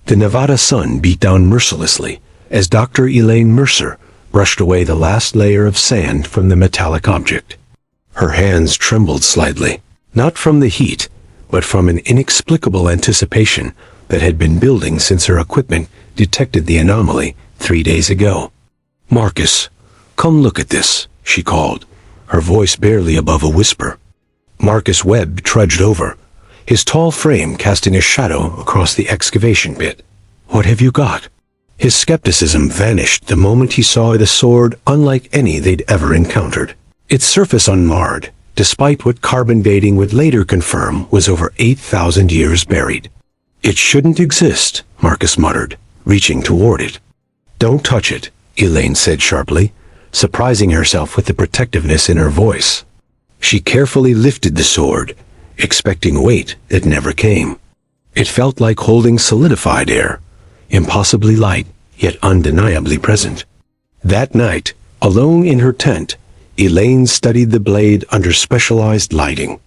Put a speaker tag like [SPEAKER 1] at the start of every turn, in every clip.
[SPEAKER 1] The Nevada sun beat down mercilessly as Dr. Elaine Mercer brushed away the last layer of sand from the metallic object. Her hands trembled slightly, not from the heat, but from an inexplicable anticipation that had been building since her equipment detected the anomaly 3 days ago. "Marcus, come look at this," she called, her voice barely above a whisper. Marcus Webb trudged over, his tall frame casting a shadow across the excavation pit. "What have you got?" His skepticism vanished the moment he saw the sword unlike any they'd ever encountered. Its surface unmarred, despite what carbon dating would later confirm was over 8,000 years buried. "It shouldn't exist," Marcus muttered, reaching toward it. "Don't touch it," Elaine said sharply, surprising herself with the protectiveness in her voice. She carefully lifted the sword, expecting weight that never came. It felt like holding solidified air, impossibly light, yet undeniably present. That night, alone in her tent, Elaine studied the blade under specialized lighting.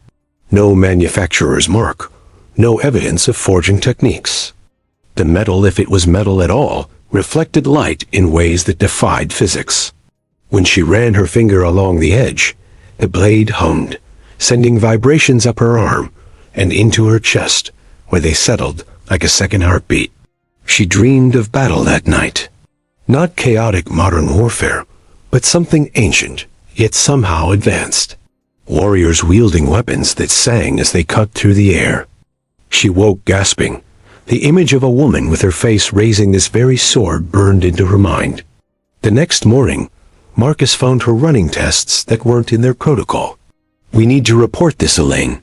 [SPEAKER 1] No manufacturer's mark, no evidence of forging techniques. The metal, if it was metal at all, reflected light in ways that defied physics. When she ran her finger along the edge, the blade hummed, sending vibrations up her arm and into her chest, where they settled like a second heartbeat. She dreamed of battle that night. Not chaotic modern warfare, but something ancient, yet somehow advanced. Warriors wielding weapons that sang as they cut through the air. She woke gasping. The image of a woman with her face raising this very sword burned into her mind. The next morning, Marcus found her running tests that weren't in their protocol. "We need to report this, Elaine.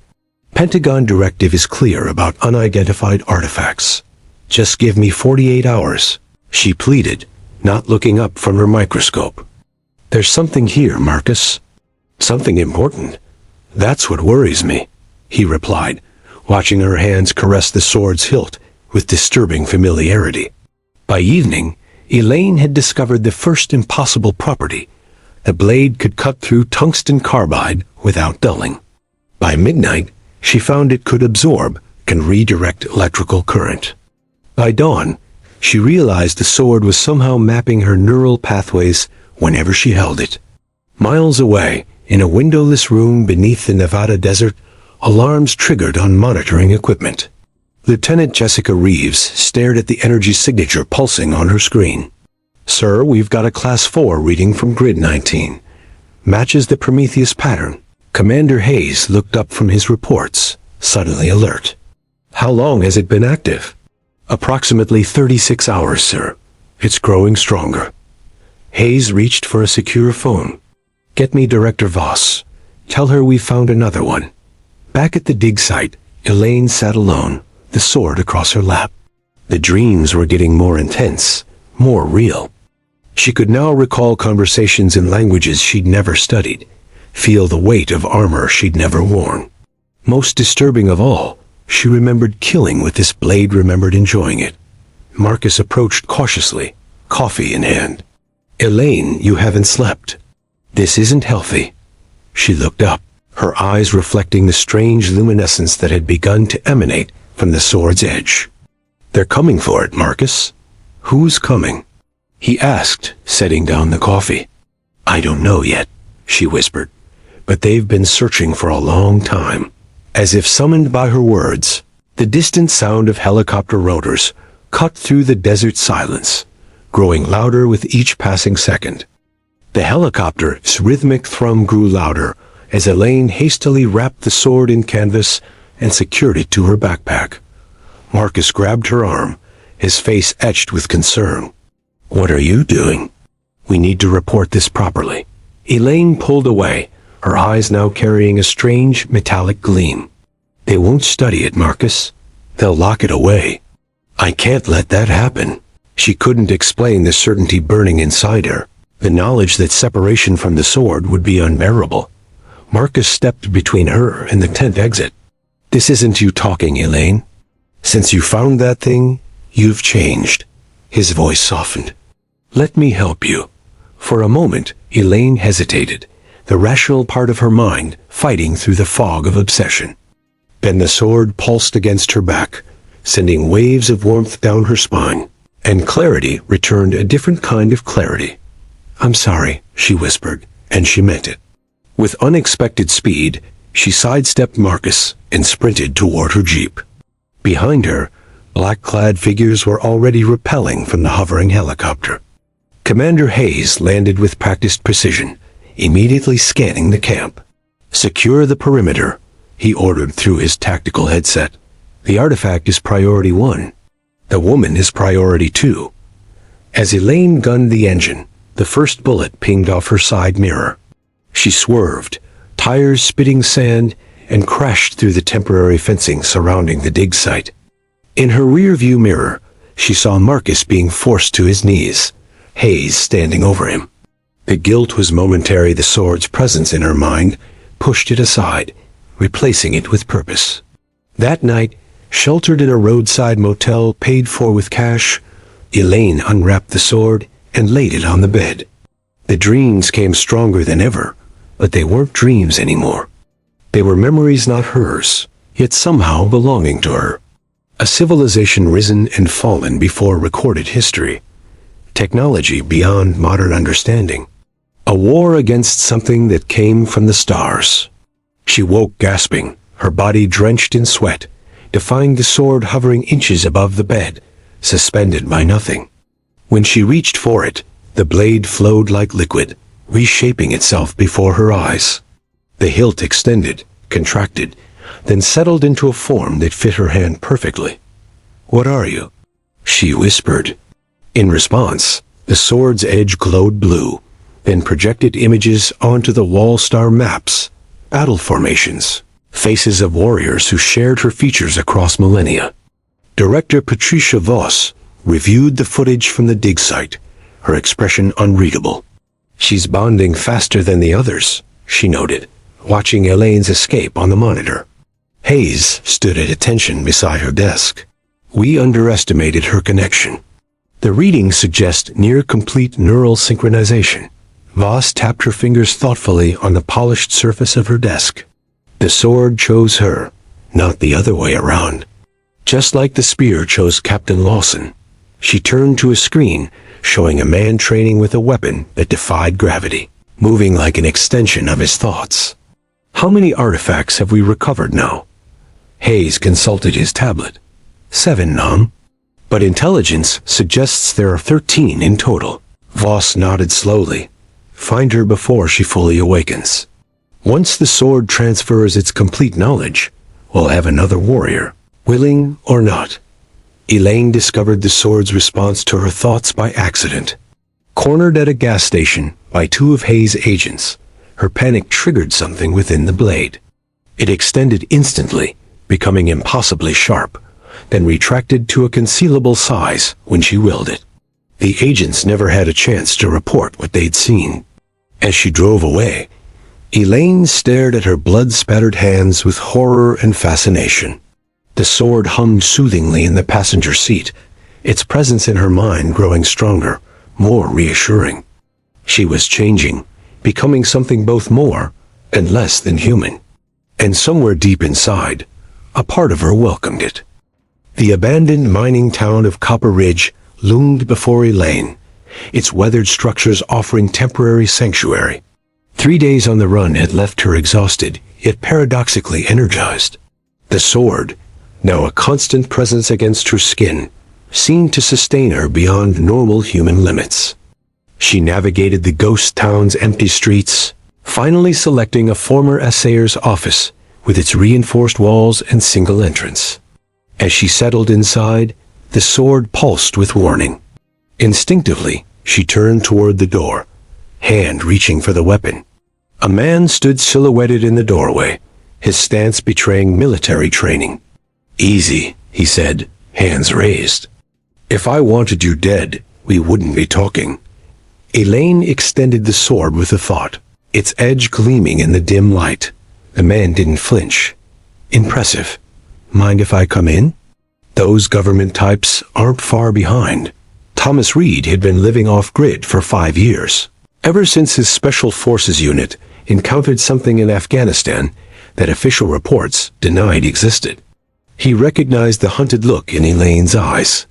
[SPEAKER 1] Pentagon directive is clear about unidentified artifacts. Just give me 48 hours, she pleaded, not looking up from her microscope. "There's something here, Marcus. Something important. That's what worries me," he replied, watching her hands caress the sword's hilt with disturbing familiarity. By evening, Elaine had discovered the first impossible property. The blade could cut through tungsten carbide without dulling. By midnight, she found it could absorb and redirect electrical current. By dawn, she realized the sword was somehow mapping her neural pathways whenever she held it. Miles away, in a windowless room beneath the Nevada desert, alarms triggered on monitoring equipment. Lieutenant Jessica Reeves stared at the energy signature pulsing on her screen. "Sir, we've got a Class 4 reading from Grid 19. Matches the Prometheus pattern." Commander Hayes looked up from his reports, suddenly alert. "How long has it been active?" "Approximately 36 hours, sir. It's growing stronger." Hayes reached for a secure phone. "Get me Director Voss. Tell her we found another one." Back at the dig site, Elaine sat alone, the sword across her lap. The dreams were getting more intense, more real. She could now recall conversations in languages she'd never studied, feel the weight of armor she'd never worn. Most disturbing of all, she remembered killing with this blade, remembered enjoying it. Marcus approached cautiously, coffee in hand. "Elaine, you haven't slept. This isn't healthy." She looked up, her eyes reflecting the strange luminescence that had begun to emanate from the sword's edge. "They're coming for it, Marcus." "Who's coming?" he asked, setting down the coffee. "I don't know yet," she whispered, "but they've been searching for a long time." As if summoned by her words, the distant sound of helicopter rotors cut through the desert silence, growing louder with each passing second. The helicopter's rhythmic thrum grew louder as Elaine hastily wrapped the sword in canvas and secured it to her backpack. Marcus grabbed her arm, his face etched with concern. "What are you doing?" "We need to report this properly." Elaine pulled away, her eyes now carrying a strange metallic gleam. "They won't study it, Marcus. They'll lock it away." "I can't let that happen." She couldn't explain the certainty burning inside her, the knowledge that separation from the sword would be unbearable. Marcus stepped between her and the tent exit. "This isn't you talking, Elaine. Since you found that thing, you've changed." His voice softened. "Let me help you." For a moment, Elaine hesitated, the rational part of her mind fighting through the fog of obsession. Then the sword pulsed against her back, sending waves of warmth down her spine. And clarity returned a different kind of clarity. "I'm sorry," she whispered, and she meant it. With unexpected speed, she sidestepped Marcus and sprinted toward her jeep. Behind her, black-clad figures were already rappelling from the hovering helicopter. Commander Hayes landed with practiced precision, immediately scanning the camp. "Secure the perimeter," he ordered through his tactical headset. "The artifact is priority 1. The woman is priority 2. As Elaine gunned the engine, the first bullet pinged off her side mirror. She swerved, tires spitting sand, and crashed through the temporary fencing surrounding the dig site. In her rear-view mirror, she saw Marcus being forced to his knees, Hayes standing over him. The guilt was momentary. The sword's presence in her mind pushed it aside, replacing it with purpose. That night, sheltered in a roadside motel paid for with cash, Elaine unwrapped the sword and laid it on the bed. The dreams came stronger than ever, but they weren't dreams anymore. They were memories not hers, yet somehow belonging to her. A civilization risen and fallen before recorded history. Technology beyond modern understanding. A war against something that came from the stars. She woke gasping, her body drenched in sweat, defying the sword hovering inches above the bed, suspended by nothing. When she reached for it, the blade flowed like liquid, reshaping itself before her eyes. The hilt extended, contracted, then settled into a form that fit her hand perfectly. "What are you?" she whispered. In response, the sword's edge glowed blue, then projected images onto the wall star maps, battle formations, faces of warriors who shared her features across millennia. Director Patricia Voss reviewed the footage from the dig site, her expression unreadable. "She's bonding faster than the others," she noted, watching Elaine's escape on the monitor. Hayes stood at attention beside her desk. "We underestimated her connection. The readings suggest near-complete neural synchronization." Voss tapped her fingers thoughtfully on the polished surface of her desk. "The sword chose her, not the other way around. Just like the spear chose Captain Lawson." She turned to a screen, showing a man training with a weapon that defied gravity, moving like an extension of his thoughts. "How many artifacts have we recovered now?" Hayes consulted his tablet. 7, Nom. "But intelligence suggests there are 13 in total." Voss nodded slowly. "Find her before she fully awakens. Once the sword transfers its complete knowledge, we'll have another warrior, willing or not." Elaine discovered the sword's response to her thoughts by accident. Cornered at a gas station by 2 of Hayes' agents, her panic triggered something within the blade. It extended instantly, becoming impossibly sharp, then retracted to a concealable size when she willed it. The agents never had a chance to report what they'd seen. As she drove away, Elaine stared at her blood-spattered hands with horror and fascination. The sword hummed soothingly in the passenger seat, its presence in her mind growing stronger, more reassuring. She was changing, becoming something both more and less than human. And somewhere deep inside, a part of her welcomed it. The abandoned mining town of Copper Ridge loomed before Elaine, its weathered structures offering temporary sanctuary. 3 days on the run had left her exhausted, yet paradoxically energized. The sword, now a constant presence against her skin, seemed to sustain her beyond normal human limits. She navigated the ghost town's empty streets, finally selecting a former assayer's office with its reinforced walls and single entrance. As she settled inside, the sword pulsed with warning. Instinctively, she turned toward the door, hand reaching for the weapon. A man stood silhouetted in the doorway, his stance betraying military training. "Easy," he said, hands raised. "If I wanted you dead, we wouldn't be talking." Elaine extended the sword with a thought, its edge gleaming in the dim light. The man didn't flinch. Impressive. "Mind if I come in?" Those government types aren't far behind. Thomas Reed had been living off-grid for 5 years, ever since his Special Forces unit encountered something in Afghanistan that official reports denied existed. He recognized the hunted look in Elaine's eyes.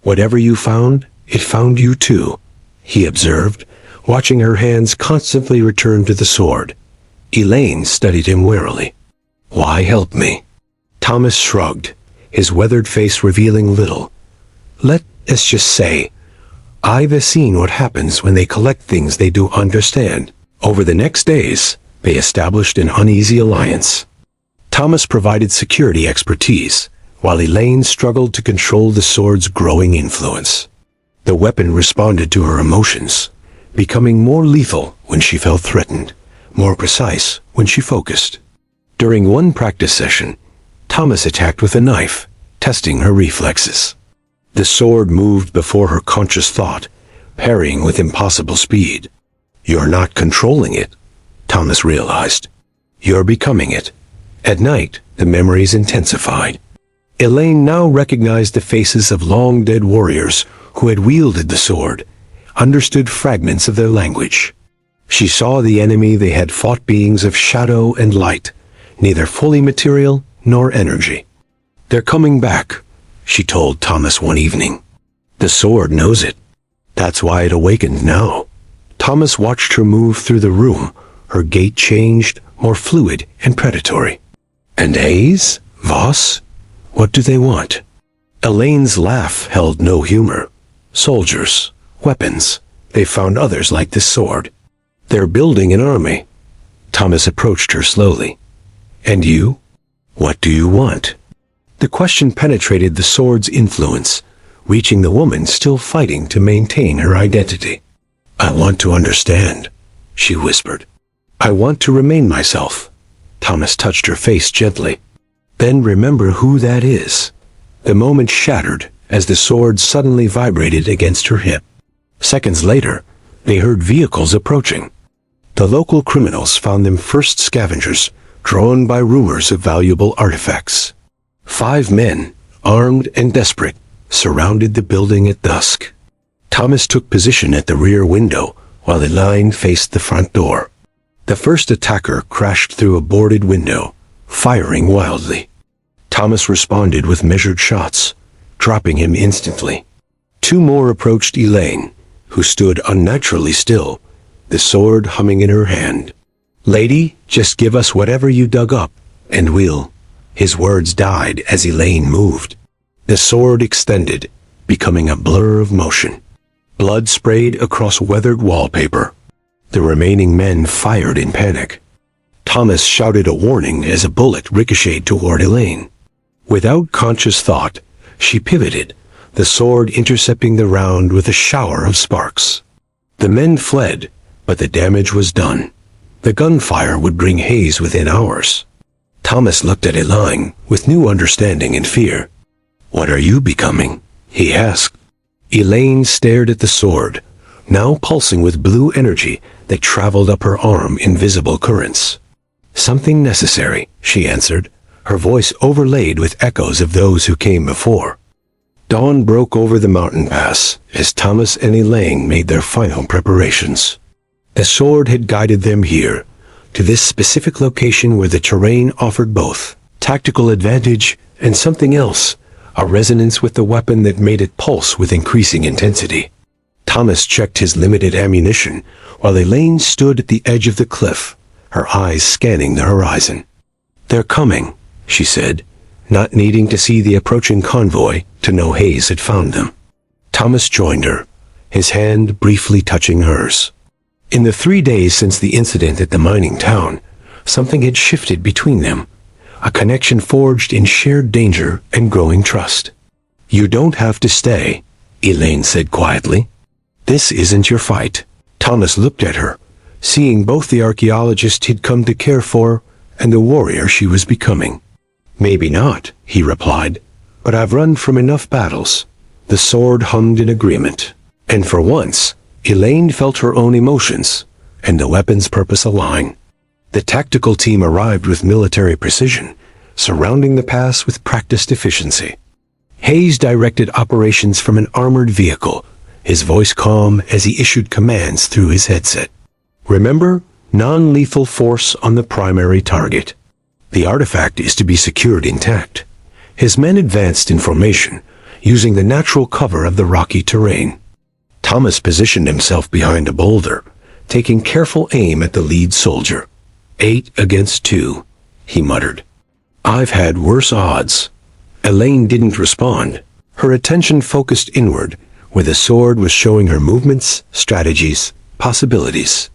[SPEAKER 1] "Whatever you found, it found you too," he observed, watching her hands constantly return to the sword. Elaine studied him warily. "Why help me?" Thomas shrugged, his weathered face revealing little. "Let's just say, I've seen what happens when they collect things they do understand." Over the next days, they established an uneasy alliance. Thomas provided security expertise, while Elaine struggled to control the sword's growing influence. The weapon responded to her emotions, becoming more lethal when she felt threatened, more precise when she focused. During one practice session, Thomas attacked with a knife, testing her reflexes. The sword moved before her conscious thought, parrying with impossible speed. "You're not controlling it," Thomas realized. "You're becoming it." At night, the memories intensified. Elaine now recognized the faces of long-dead warriors who had wielded the sword, understood fragments of their language. She saw the enemy they had fought beings of shadow and light, neither fully material nor energy. "They're coming back," she told Thomas one evening. "The sword knows it. That's why it awakened now." Thomas watched her move through the room, her gait changed, more fluid and predatory. "And Hayes? Voss? What do they want?" Elaine's laugh held no humor. "Soldiers, weapons. They found others like this sword. They're building an army." Thomas approached her slowly. "And you? What do you want?" The question penetrated the sword's influence, reaching the woman still fighting to maintain her identity. "I want to understand," she whispered. "I want to remain myself." Thomas touched her face gently. "Then remember who that is." The moment shattered as the sword suddenly vibrated against her hip. Seconds later, they heard vehicles approaching. The local criminals found them first scavengers, drawn by rumors of valuable artifacts. 5 men, armed and desperate, surrounded the building at dusk. Thomas took position at the rear window, while Elaine faced the front door. The first attacker crashed through a boarded window, firing wildly. Thomas responded with measured shots, dropping him instantly. 2 more approached Elaine, who stood unnaturally still, the sword humming in her hand. "Lady, just give us whatever you dug up, and we'll..." His words died as Elaine moved. The sword extended, becoming a blur of motion. Blood sprayed across weathered wallpaper. The remaining men fired in panic. Thomas shouted a warning as a bullet ricocheted toward Elaine. Without conscious thought, she pivoted, the sword intercepting the round with a shower of sparks. The men fled, but the damage was done. The gunfire would bring Hayes within hours. Thomas looked at Elaine with new understanding and fear. "What are you becoming?" he asked. Elaine stared at the sword, now pulsing with blue energy that traveled up her arm in visible currents. "Something necessary," she answered, her voice overlaid with echoes of those who came before. Dawn broke over the mountain pass as Thomas and Elaine made their final preparations. The sword had guided them here, to this specific location where the terrain offered both tactical advantage and something else, a resonance with the weapon that made it pulse with increasing intensity. Thomas checked his limited ammunition, while Elaine stood at the edge of the cliff, her eyes scanning the horizon. "They're coming," she said, not needing to see the approaching convoy to know Hayes had found them. Thomas joined her, his hand briefly touching hers. In the 3 days since the incident at the mining town, something had shifted between them, a connection forged in shared danger and growing trust. "You don't have to stay," Elaine said quietly. "This isn't your fight." Thomas looked at her, seeing both the archaeologist he'd come to care for and the warrior she was becoming. "Maybe not," he replied, "but I've run from enough battles." The sword hummed in agreement, and for once, Elaine felt her own emotions and the weapon's purpose align. The tactical team arrived with military precision, surrounding the pass with practiced efficiency. Hayes directed operations from an armored vehicle, his voice calm as he issued commands through his headset. "Remember, non-lethal force on the primary target. The artifact is to be secured intact. His men advanced in formation, using the natural cover of the rocky terrain. Thomas positioned himself behind a boulder, taking careful aim at the lead soldier. 8 against 2, he muttered. I've had worse odds. Elaine didn't respond. Her attention focused inward, where the sword was showing her movements, strategies, possibilities.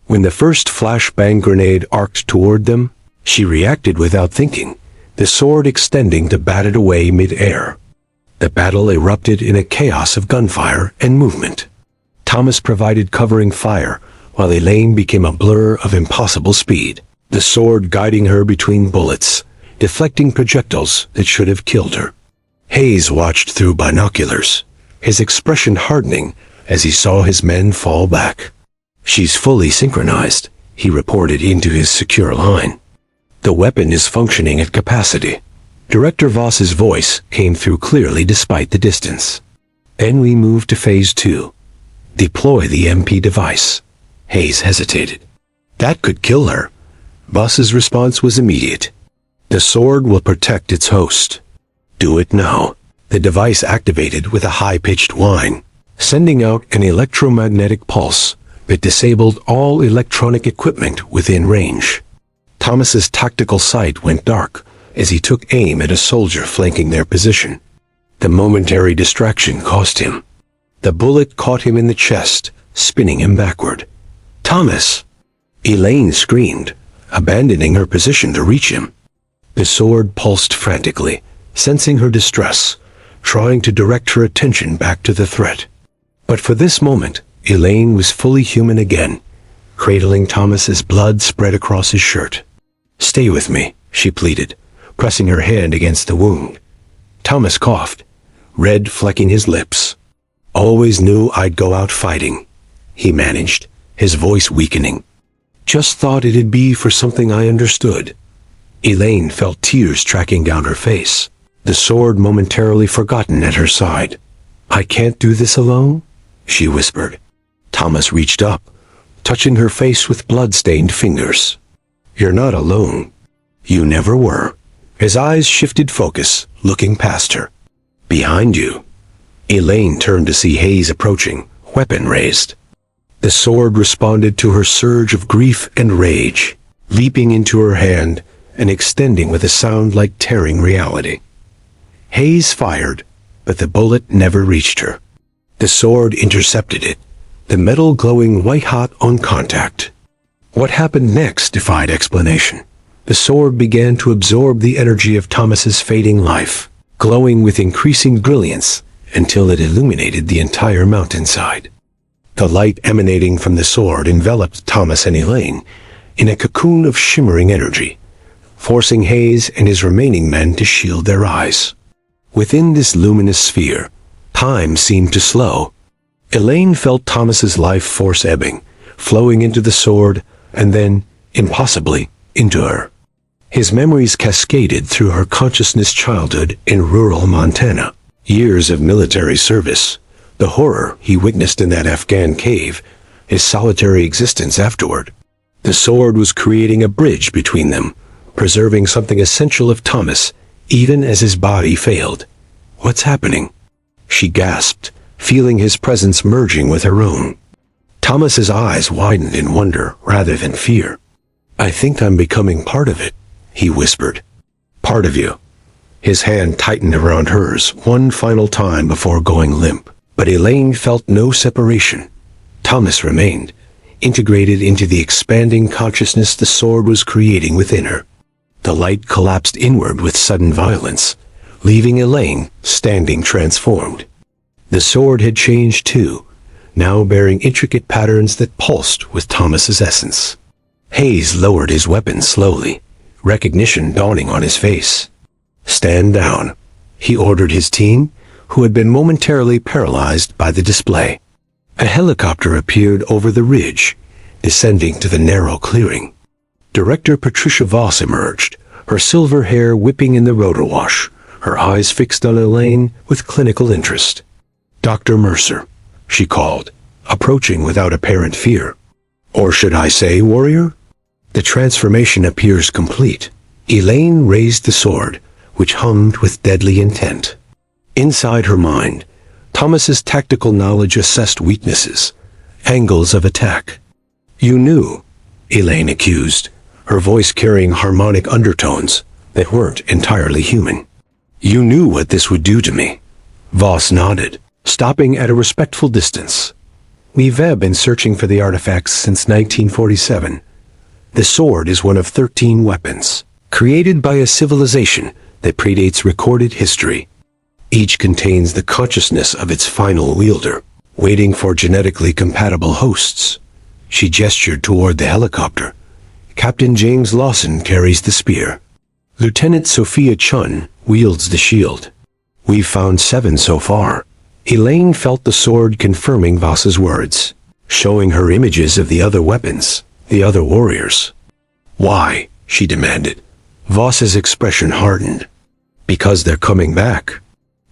[SPEAKER 1] When the first flashbang grenade arced toward them, she reacted without thinking, the sword extending to bat it away mid-air. The battle erupted in a chaos of gunfire and movement. Thomas provided covering fire, while Elaine became a blur of impossible speed, the sword guiding her between bullets, deflecting projectiles that should have killed her. Hayes watched through binoculars, his expression hardening as he saw his men fall back. She's fully synchronized, he reported into his secure line. The weapon is functioning at capacity. Director Voss's voice came through clearly despite the distance. Then we moved to Phase 2. Deploy the MP device. Hayes hesitated. That could kill her. Voss's response was immediate. The sword will protect its host. Do it now. The device activated with a high-pitched whine, sending out an electromagnetic pulse that disabled all electronic equipment within range. Thomas's tactical sight went dark as he took aim at a soldier flanking their position. The momentary distraction cost him. The bullet caught him in the chest, spinning him backward. Thomas! Elaine screamed, abandoning her position to reach him. The sword pulsed frantically, sensing her distress, trying to direct her attention back to the threat. But for this moment, Elaine was fully human again, cradling Thomas as blood spread across his shirt. Stay with me, she pleaded, pressing her hand against the wound. Thomas coughed, red flecking his lips. Always knew I'd go out fighting, he managed, his voice weakening. Just thought it'd be for something I understood. Elaine felt tears tracking down her face, the sword momentarily forgotten at her side. I can't do this alone, she whispered. Thomas reached up, touching her face with blood-stained fingers. You're not alone. You never were. His eyes shifted focus, looking past her. Behind you. Elaine turned to see Hayes approaching, weapon raised. The sword responded to her surge of grief and rage, leaping into her hand and extending with a sound like tearing reality. Hayes fired, but the bullet never reached her. The sword intercepted it, the metal glowing white-hot on contact. What happened next defied explanation. The sword began to absorb the energy of Thomas's fading life, glowing with increasing brilliance until it illuminated the entire mountainside. The light emanating from the sword enveloped Thomas and Elaine in a cocoon of shimmering energy, forcing Hayes and his remaining men to shield their eyes. Within this luminous sphere, time seemed to slow. Elaine felt Thomas's life force ebbing, flowing into the sword, and then, impossibly, into her. His memories cascaded through her consciousness childhood in rural Montana, years of military service, the horror he witnessed in that Afghan cave, his solitary existence afterward. The sword was creating a bridge between them, preserving something essential of Thomas, even as his body failed. What's happening? She gasped, feeling his presence merging with her own. Thomas's eyes widened in wonder rather than fear. I think I'm becoming part of it, he whispered. Part of you. His hand tightened around hers one final time before going limp, but Elaine felt no separation. Thomas remained, integrated into the expanding consciousness the sword was creating within her. The light collapsed inward with sudden violence, leaving Elaine standing transformed. The sword had changed too, now bearing intricate patterns that pulsed with Thomas's essence. Hayes lowered his weapon slowly, recognition dawning on his face. Stand down, he ordered his team, who had been momentarily paralyzed by the display. A helicopter appeared over the ridge, descending to the narrow clearing. Director Patricia Voss emerged, her silver hair whipping in the rotor wash, her eyes fixed on Elaine with clinical interest. Dr. Mercer, she called, approaching without apparent fear. Or should I say, warrior? The transformation appears complete. Elaine raised the sword, which hummed with deadly intent. Inside her mind, Thomas's tactical knowledge assessed weaknesses, angles of attack. "You knew," Elaine accused, her voice carrying harmonic undertones that weren't entirely human. "You knew what this would do to me." Voss nodded, stopping at a respectful distance. "We've been searching for the artifacts since 1947. The sword is one of 13 weapons, created by a civilization that predates recorded history. Each contains the consciousness of its final wielder, waiting for genetically compatible hosts." She gestured toward the helicopter. "Captain James Lawson carries the spear. Lieutenant Sophia Chun wields the shield. We've found 7 so far." Elaine felt the sword confirming Voss's words, showing her images of the other weapons, the other warriors. "Why?" she demanded. Voss's expression hardened. "Because they're coming back.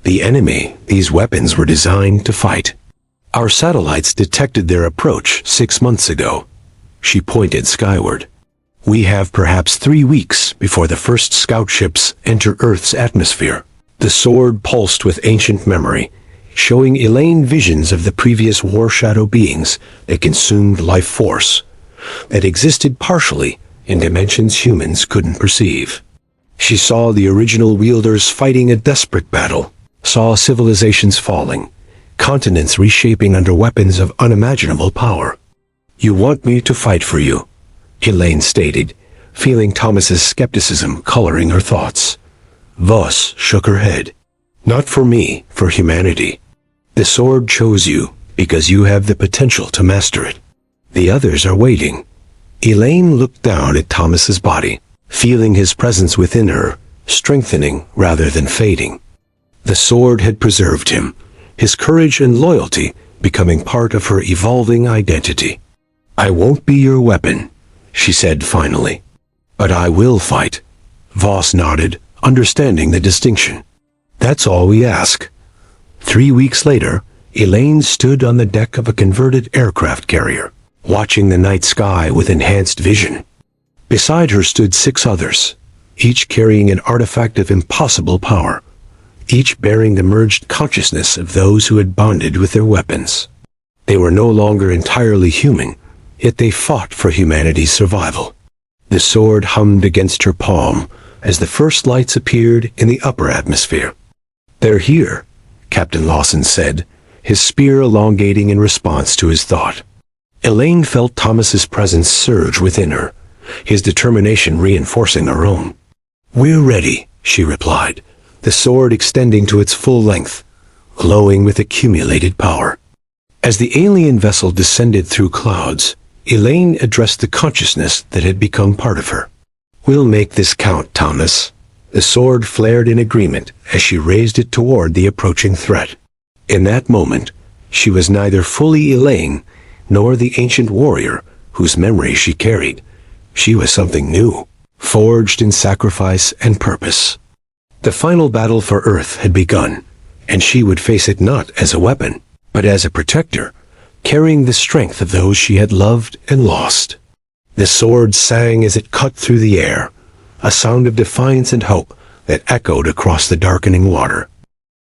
[SPEAKER 1] The enemy these weapons were designed to fight. Our satellites detected their approach 6 months ago." She pointed skyward. "We have perhaps 3 weeks before the first scout ships enter Earth's atmosphere." The sword pulsed with ancient memory, showing Elaine visions of the previous war shadow beings that consumed life force, that existed partially in dimensions humans couldn't perceive. She saw the original wielders fighting a desperate battle, saw civilizations falling, continents reshaping under weapons of unimaginable power. "You want me to fight for you," Elaine stated, feeling Thomas's skepticism coloring her thoughts. Voss shook her head. "Not for me, for humanity. The sword chose you because you have the potential to master it. The others are waiting." Elaine looked down at Thomas's body, feeling his presence within her, strengthening rather than fading. The sword had preserved him, his courage and loyalty becoming part of her evolving identity. "I won't be your weapon," she said finally. "But I will fight." Voss nodded, understanding the distinction. "That's all we ask." 3 weeks later, Elaine stood on the deck of a converted aircraft carrier, watching the night sky with enhanced vision. Beside her stood 6 others, each carrying an artifact of impossible power, each bearing the merged consciousness of those who had bonded with their weapons. They were no longer entirely human, yet they fought for humanity's survival. The sword hummed against her palm as the first lights appeared in the upper atmosphere. "They're here," Captain Lawson said, his spear elongating in response to his thought. Elaine felt Thomas's presence surge within her, his determination reinforcing her own. "We're ready," she replied, the sword extending to its full length, glowing with accumulated power. As the alien vessel descended through clouds, Elaine addressed the consciousness that had become part of her. "We'll make this count, Thomas." The sword flared in agreement as she raised it toward the approaching threat. In that moment, she was neither fully Elaine nor the ancient warrior whose memory she carried. She was something new, forged in sacrifice and purpose. The final battle for Earth had begun, and she would face it not as a weapon, but as a protector, carrying the strength of those she had loved and lost. The sword sang as it cut through the air, a sound of defiance and hope that echoed across the darkening water.